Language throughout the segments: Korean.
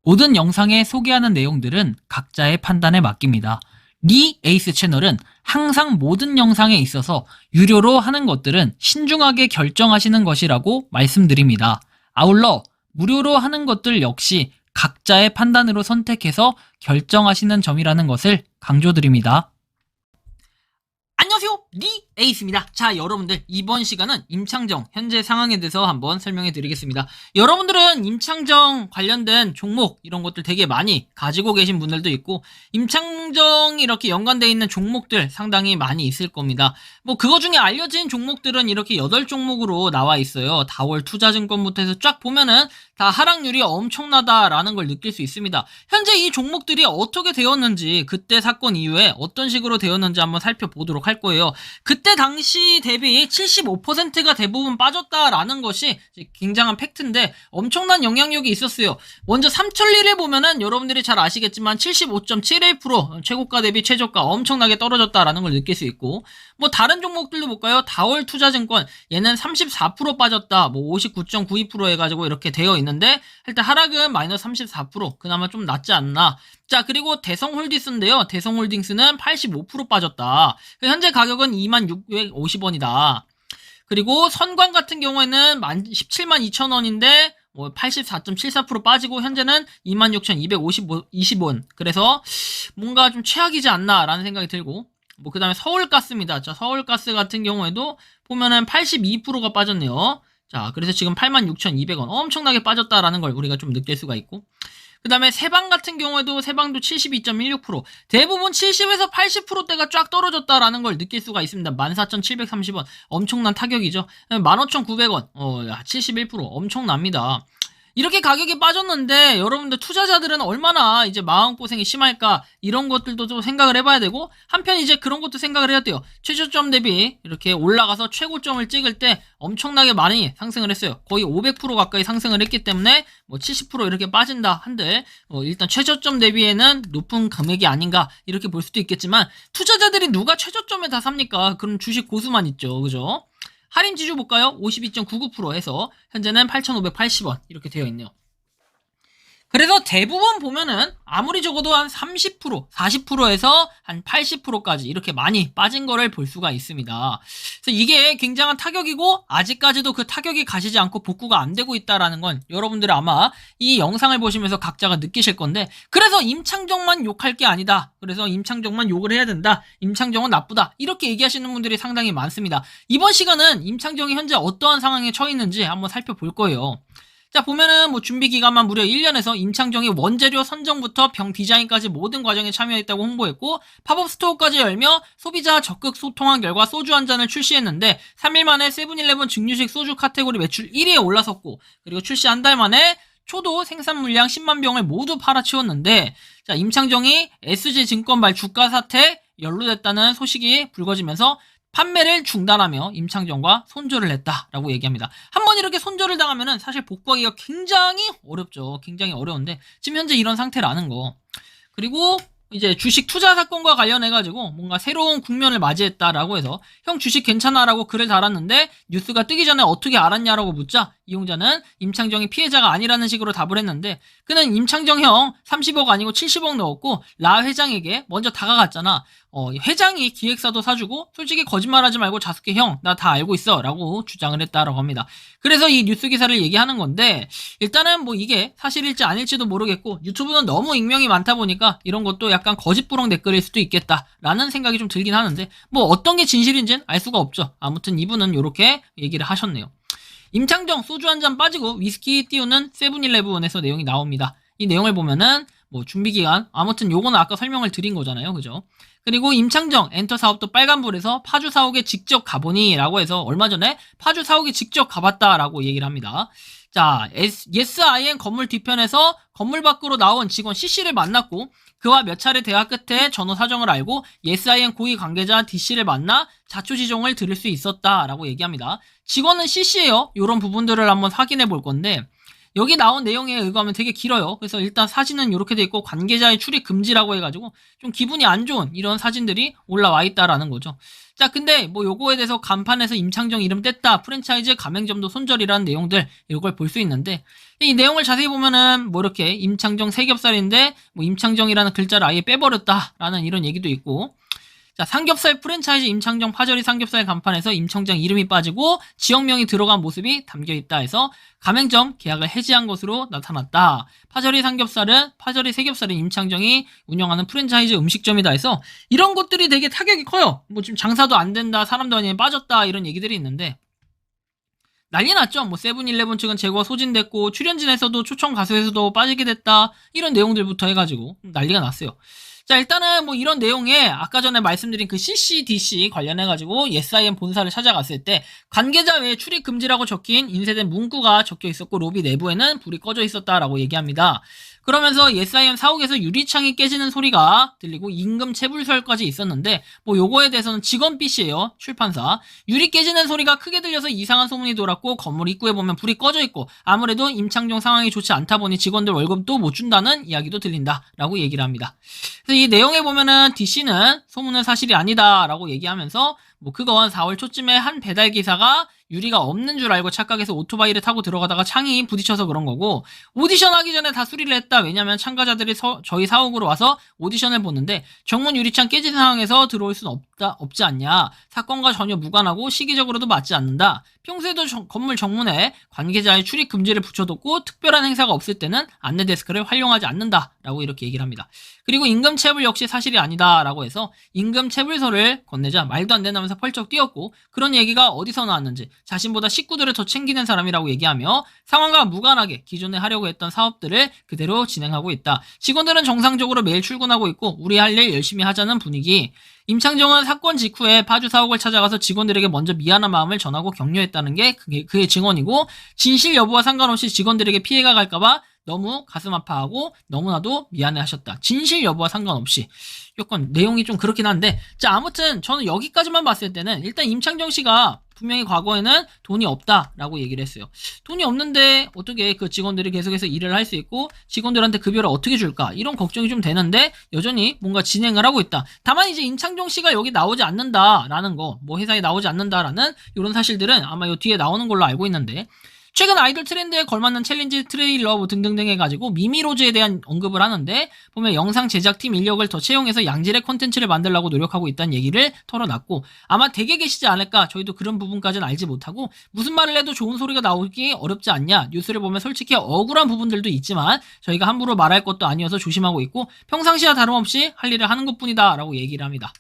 모든 영상에 소개하는 내용들은 각자의 판단에 맡깁니다. 리 에이스 채널은 항상 모든 영상에 있어서 유료로 하는 것들은 신중하게 결정하시는 것이라고 말씀드립니다. 아울러 무료로 하는 것들 역시 각자의 판단으로 선택해서 결정하시는 점이라는 것을 강조드립니다. 안녕하세요, 리 에이스입니다. 자, 여러분들 이번 시간은 임창정 현재 상황에 대해서 한번 설명해 드리겠습니다. 여러분들은 임창정 관련된 종목 이런 것들 되게 많이 가지고 계신 분들도 있고 임창정이 이렇게 연관되어 있는 종목들 상당히 많이 있을 겁니다. 뭐 그거 중에 알려진 종목들은 이렇게 8종목으로 나와 있어요. 다월 투자증권부터 해서 쫙 보면은 다 하락률이 엄청나다라는 걸 느낄 수 있습니다. 현재 이 종목들이 어떻게 되었는지, 그때 사건 이후에 어떤 식으로 되었는지 한번 살펴보도록 할 거예요. 그때 당시 대비 75%가 대부분 빠졌다라는 것이 굉장한 팩트인데 엄청난 영향력이 있었어요. 먼저 삼천리를 보면은 여러분들이 잘 아시겠지만 75.71% 최고가 대비 최저가 엄청나게 떨어졌다라는 걸 느낄 수 있고, 뭐 다른 종목들도 볼까요? 다월 투자증권 얘는 34% 빠졌다, 뭐 59.92% 해가지고 이렇게 되어 있는데 일단 하락은 마이너스 34%, 그나마 좀 낫지 않나. 자, 그리고 대성홀딩스인데요. 대성홀딩스는 85% 빠졌다. 현재 가격은 2650원이다. 그리고 선광 같은 경우에는 17만 2천원인데 뭐 84.74% 빠지고 현재는 26,220원. 그래서 뭔가 좀 최악이지 않나라는 생각이 들고, 뭐 그 다음에 서울가스입니다. 자, 서울가스 같은 경우에도 보면은 82%가 빠졌네요. 자, 그래서 지금 86,200원 엄청나게 빠졌다라는 걸 우리가 좀 느낄 수가 있고, 그 다음에 세방 같은 경우에도 세방도 72.16%, 대부분 70에서 80%대가 쫙 떨어졌다라는 걸 느낄 수가 있습니다. 14,730원 엄청난 타격이죠. 15,900원 71% 엄청납니다. 이렇게 가격이 빠졌는데 여러분들 투자자들은 얼마나 이제 마음고생이 심할까, 이런 것들도 좀 생각을 해봐야 되고, 한편 이제 그런 것도 생각을 해야 돼요. 최저점 대비 이렇게 올라가서 최고점을 찍을 때 엄청나게 많이 상승을 했어요. 거의 500% 가까이 상승을 했기 때문에 뭐 70% 이렇게 빠진다 한들 일단 최저점 대비에는 높은 금액이 아닌가 이렇게 볼 수도 있겠지만, 투자자들이 누가 최저점에 다 삽니까? 그럼 주식 고수만 있죠, 그죠? 할인 지수 볼까요? 52.99% 해서 현재는 8,580원 이렇게 되어 있네요. 그래서 대부분 보면은 아무리 적어도 한 30%, 40%에서 한 80%까지 이렇게 많이 빠진 거를 볼 수가 있습니다. 그래서 이게 굉장한 타격이고, 아직까지도 그 타격이 가시지 않고 복구가 안 되고 있다라는 건 여러분들이 아마 이 영상을 보시면서 각자가 느끼실 건데, 그래서 임창정만 욕할 게 아니다, 그래서 임창정만 욕을 해야 된다, 임창정은 나쁘다, 이렇게 얘기하시는 분들이 상당히 많습니다. 이번 시간은 임창정이 현재 어떠한 상황에 처해 있는지 한번 살펴볼 거예요. 자, 보면은 뭐 준비 기간만 무려 1년에서 임창정이 원재료 선정부터 병 디자인까지 모든 과정에 참여했다고 홍보했고, 팝업 스토어까지 열며 소비자와 적극 소통한 결과 소주 한 잔을 출시했는데 3일 만에 세븐일레븐 증류식 소주 카테고리 매출 1위에 올라섰고, 그리고 출시 한 달 만에 초도 생산 물량 10만 병을 모두 팔아치웠는데, 자, 임창정이 SG증권발 주가 사태 연루됐다는 소식이 불거지면서 판매를 중단하며 임창정과 손절을 했다라고 얘기합니다. 한번 이렇게 손절을 당하면은 사실 복구하기가 굉장히 어렵죠. 굉장히 어려운데 지금 현재 이런 상태라는 거. 그리고 이제 주식 투자 사건과 관련해가지고 뭔가 새로운 국면을 맞이했다라고 해서 형 주식 괜찮아라고 글을 달았는데 뉴스가 뜨기 전에 어떻게 알았냐라고 묻자 이용자는 임창정이 피해자가 아니라는 식으로 답을 했는데, 그는 임창정 형 30억 아니고 70억 넣었고 라 회장에게 먼저 다가갔잖아. 회장이 기획사도 사주고 솔직히 거짓말하지 말고 자숙해 형, 나 다 알고 있어 라고 주장을 했다라고 합니다. 그래서 이 뉴스 기사를 얘기하는 건데, 일단은 뭐 이게 사실일지 아닐지도 모르겠고 유튜브는 너무 익명이 많다 보니까 이런 것도 약간 거짓부렁 댓글일 수도 있겠다라는 생각이 좀 들긴 하는데, 뭐 어떤 게 진실인지는 알 수가 없죠. 아무튼 이분은 이렇게 얘기를 하셨네요. 임창정 소주 한 잔 빠지고 위스키 띄우는 세븐일레븐에서 내용이 나옵니다. 이 내용을 보면은 뭐 준비기간, 아무튼 요거는 아까 설명을 드린 거잖아요, 그죠? 그리고 임창정 엔터 사업도 빨간불에서 파주 사옥에 직접 가보니 라고 해서 얼마 전에 파주 사옥에 직접 가봤다라고 얘기를 합니다. 자, 예스아이엔 건물 뒤편에서 건물 밖으로 나온 직원 C씨를 만났고, 그와 몇 차례 대화 끝에 전후 사정을 알고 예스아이엔 고위 관계자 D씨를 만나 자초지종을 들을 수 있었다라고 얘기합니다. 직원은 C씨예요. 이런 부분들을 한번 확인해 볼 건데, 여기 나온 내용에 의거하면 되게 길어요. 그래서 일단 사진은 이렇게 돼 있고 관계자의 출입 금지라고 해가지고 좀 기분이 안 좋은 이런 사진들이 올라와 있다라는 거죠. 자, 근데 뭐 요거에 대해서 간판에서 임창정 이름 뗐다, 프랜차이즈 가맹점도 손절이라는 내용들 이걸 볼 수 있는데, 이 내용을 자세히 보면은 뭐 이렇게 임창정 세겹살인데 뭐 임창정이라는 글자를 아예 빼버렸다라는 이런 얘기도 있고, 자, 삼겹살 프랜차이즈 임창정 파절이 삼겹살 간판에서 임창정 이름이 빠지고 지역명이 들어간 모습이 담겨있다 해서 가맹점 계약을 해지한 것으로 나타났다. 파절이 삼겹살은 파절이 세겹살인 임창정이 운영하는 프랜차이즈 음식점이다 해서 이런 것들이 되게 타격이 커요. 뭐 지금 장사도 안 된다, 사람도 아니에 빠졌다 이런 얘기들이 있는데, 난리 났죠. 뭐 세븐일레븐 측은 재고가 소진됐고 출연진에서도 초청 가수에서도 빠지게 됐다 이런 내용들부터 해가지고 난리가 났어요. 자, 일단은 뭐 이런 내용에 아까 전에 말씀드린 그 CCDC 관련해가지고 예스아이엠 본사를 찾아갔을 때 관계자 외에 출입 금지라고 적힌 인쇄된 문구가 적혀 있었고 로비 내부에는 불이 꺼져 있었다라고 얘기합니다. 그러면서 예스아이엠 사옥에서 유리창이 깨지는 소리가 들리고 임금 체불설까지 있었는데, 뭐 요거에 대해서는 직원 B씨예요. 출판사. 유리 깨지는 소리가 크게 들려서 이상한 소문이 돌았고 건물 입구에 보면 불이 꺼져 있고 아무래도 임창정 상황이 좋지 않다 보니 직원들 월급도 못 준다는 이야기도 들린다라고 얘기를 합니다. 그래서 이 내용에 보면은 D씨는 소문은 사실이 아니다라고 얘기하면서 뭐 그건 4월 초쯤에 한 배달 기사가 유리가 없는 줄 알고 착각해서 오토바이를 타고 들어가다가 창이 부딪혀서 그런 거고, 오디션 하기 전에 다 수리를 했다. 왜냐면 참가자들이 저희 사옥으로 와서 오디션을 보는데 정문 유리창 깨진 상황에서 들어올 수는 없지 않냐. 사건과 전혀 무관하고 시기적으로도 맞지 않는다. 평소에도 건물 정문에 관계자의 출입 금지를 붙여뒀고 특별한 행사가 없을 때는 안내 데스크를 활용하지 않는다라고 이렇게 얘기를 합니다. 그리고 임금 체불 역시 사실이 아니다라고 해서 임금 체불서를 건네자 말도 안 된다면서 펄쩍 뛰었고, 그런 얘기가 어디서 나왔는지 자신보다 식구들을 더 챙기는 사람이라고 얘기하며 상황과 무관하게 기존에 하려고 했던 사업들을 그대로 진행하고 있다. 직원들은 정상적으로 매일 출근하고 있고 우리 할 일 열심히 하자는 분위기. 임창정은 사건 직후에 파주 사옥을 찾아가서 직원들에게 먼저 미안한 마음을 전하고 격려했다는 게 그의 증언이고, 진실 여부와 상관없이 직원들에게 피해가 갈까봐 너무 가슴 아파하고 너무나도 미안해하셨다. 진실 여부와 상관없이. 약간 내용이 좀 그렇긴 한데, 자, 아무튼 저는 여기까지만 봤을 때는 일단 임창정 씨가 분명히 과거에는 돈이 없다라고 얘기를 했어요. 돈이 없는데 어떻게 그 직원들이 계속해서 일을 할 수 있고 직원들한테 급여를 어떻게 줄까 이런 걱정이 좀 되는데 여전히 뭔가 진행을 하고 있다. 다만 이제 임창정 씨가 여기 나오지 않는다라는 거, 뭐 회사에 나오지 않는다라는 이런 사실들은 아마 요 뒤에 나오는 걸로 알고 있는데, 최근 아이돌 트렌드에 걸맞는 챌린지 트레일러 뭐 등등등 해가지고 미미로즈에 대한 언급을 하는데, 보면 영상 제작팀 인력을 더 채용해서 양질의 콘텐츠를 만들려고 노력하고 있다는 얘기를 털어놨고, 아마 댁에 계시지 않을까. 저희도 그런 부분까지는 알지 못하고 무슨 말을 해도 좋은 소리가 나오기 어렵지 않냐. 뉴스를 보면 솔직히 억울한 부분들도 있지만 저희가 함부로 말할 것도 아니어서 조심하고 있고 평상시와 다름없이 할 일을 하는 것뿐이다 라고 얘기를 합니다.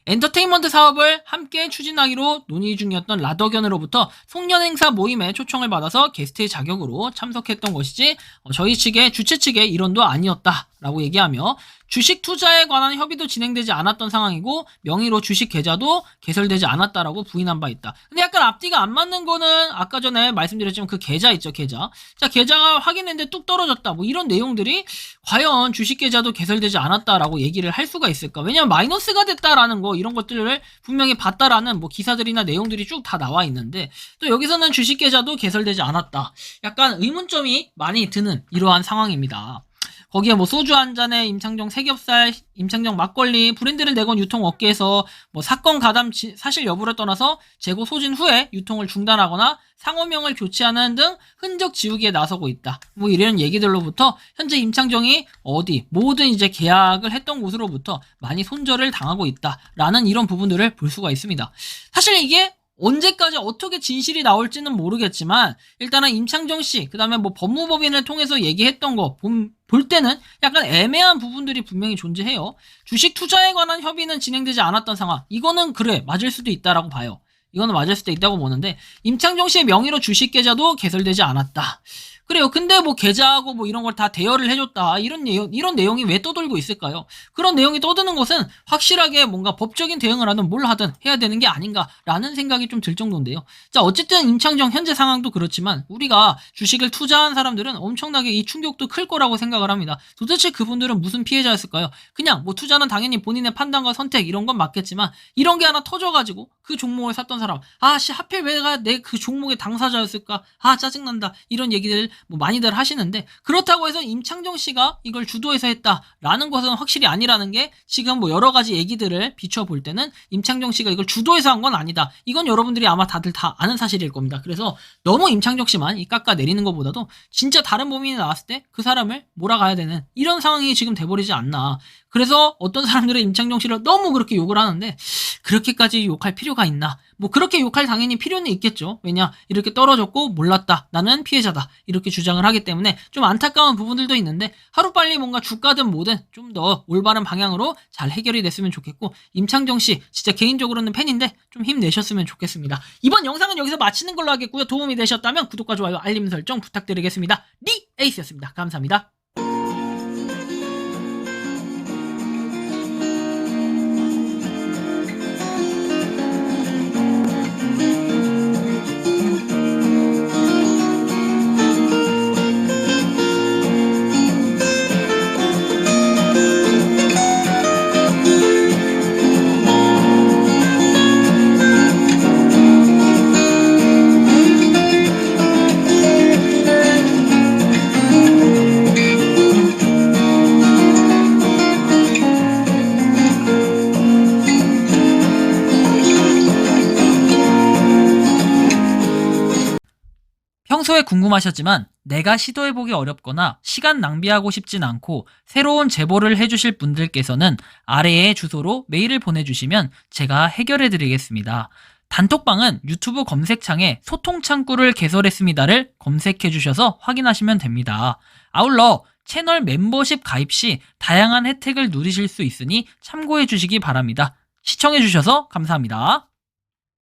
엔터테인먼트 사업을 함께 추진하기로 논의 중이었던 라더견으로부터 송년행사 모임에 초청을 받아서 게스트의 자격으로 참석했던 것이지 저희 측의 주최 측의 일원도 아니었다라고 얘기하며, 주식 투자에 관한 협의도 진행되지 않았던 상황이고 명의로 주식 계좌도 개설되지 않았다라고 부인한 바 있다. 근데 약간 앞뒤가 안 맞는 거는 아까 전에 말씀드렸지만 그 계좌 있죠, 계좌. 자, 계좌가 확인했는데 뚝 떨어졌다. 뭐 이런 내용들이 과연 주식 계좌도 개설되지 않았다라고 얘기를 할 수가 있을까? 왜냐면 마이너스가 됐다라는 거, 이런 것들을 분명히 봤다라는 뭐 기사들이나 내용들이 쭉 다 나와 있는데 또 여기서는 주식 계좌도 개설되지 않았다. 약간 의문점이 많이 드는 이러한 상황입니다. 거기에 뭐 소주 한 잔에 임창정 세겹살, 임창정 막걸리 브랜드를 내건 유통업계에서 뭐 사건 가담 사실 여부를 떠나서 재고 소진 후에 유통을 중단하거나 상호명을 교체하는 등 흔적 지우기에 나서고 있다. 뭐 이런 얘기들로부터 현재 임창정이 모든 이제 계약을 했던 곳으로부터 많이 손절을 당하고 있다라는 이런 부분들을 볼 수가 있습니다. 사실 이게 언제까지 어떻게 진실이 나올지는 모르겠지만 일단은 임창정 씨, 그 다음에 뭐 법무법인을 통해서 얘기했던 거 볼 때는 약간 애매한 부분들이 분명히 존재해요. 주식 투자에 관한 협의는 진행되지 않았던 상황, 이거는 그래 맞을 수도 있다라고 봐요. 이거는 맞을 수도 있다고 보는데 임창정 씨의 명의로 주식 계좌도 개설되지 않았다. 그래요. 근데 뭐 계좌하고 뭐 이런 걸 다 대여를 해줬다. 이런 내용이 왜 떠돌고 있을까요? 그런 내용이 떠드는 것은 확실하게 뭔가 법적인 대응을 하든 뭘 하든 해야 되는 게 아닌가라는 생각이 좀 들 정도인데요. 자, 어쨌든 임창정 현재 상황도 그렇지만 우리가 주식을 투자한 사람들은 엄청나게 이 충격도 클 거라고 생각을 합니다. 도대체 그분들은 무슨 피해자였을까요? 그냥 뭐 투자는 당연히 본인의 판단과 선택 이런 건 맞겠지만 이런 게 하나 터져가지고 그 종목을 샀던 사람, 아씨 하필 내가 내 그 종목의 당사자였을까? 아 짜증난다. 이런 얘기들 뭐 많이들 하시는데 그렇다고 해서 임창정 씨가 이걸 주도해서 했다라는 것은 확실히 아니라는 게 지금 뭐 여러 가지 얘기들을 비춰볼 때는 임창정 씨가 이걸 주도해서 한 건 아니다. 이건 여러분들이 아마 다들 다 아는 사실일 겁니다. 그래서 너무 임창정 씨만 이 깎아 내리는 것보다도 진짜 다른 범인이 나왔을 때 그 사람을 몰아가야 되는 이런 상황이 지금 돼버리지 않나. 그래서 어떤 사람들은 임창정 씨를 너무 그렇게 욕을 하는데 그렇게까지 욕할 필요가 있나? 뭐 그렇게 욕할 당연히 필요는 있겠죠. 왜냐 이렇게 떨어졌고 몰랐다. 나는 피해자다. 이렇게 주장을 하기 때문에 좀 안타까운 부분들도 있는데 하루빨리 뭔가 주가든 뭐든 좀 더 올바른 방향으로 잘 해결이 됐으면 좋겠고 임창정 씨 진짜 개인적으로는 팬인데 좀 힘내셨으면 좋겠습니다. 이번 영상은 여기서 마치는 걸로 하겠고요. 도움이 되셨다면 구독과 좋아요 알림 설정 부탁드리겠습니다. 리 에이스였습니다. 감사합니다. 평소에 궁금하셨지만 내가 시도해보기 어렵거나 시간 낭비하고 싶진 않고 새로운 제보를 해주실 분들께서는 아래의 주소로 메일을 보내주시면 제가 해결해드리겠습니다. 단톡방은 유튜브 검색창에 소통창구를 개설했습니다를 검색해주셔서 확인하시면 됩니다. 아울러 채널 멤버십 가입 시 다양한 혜택을 누리실 수 있으니 참고해주시기 바랍니다. 시청해주셔서 감사합니다.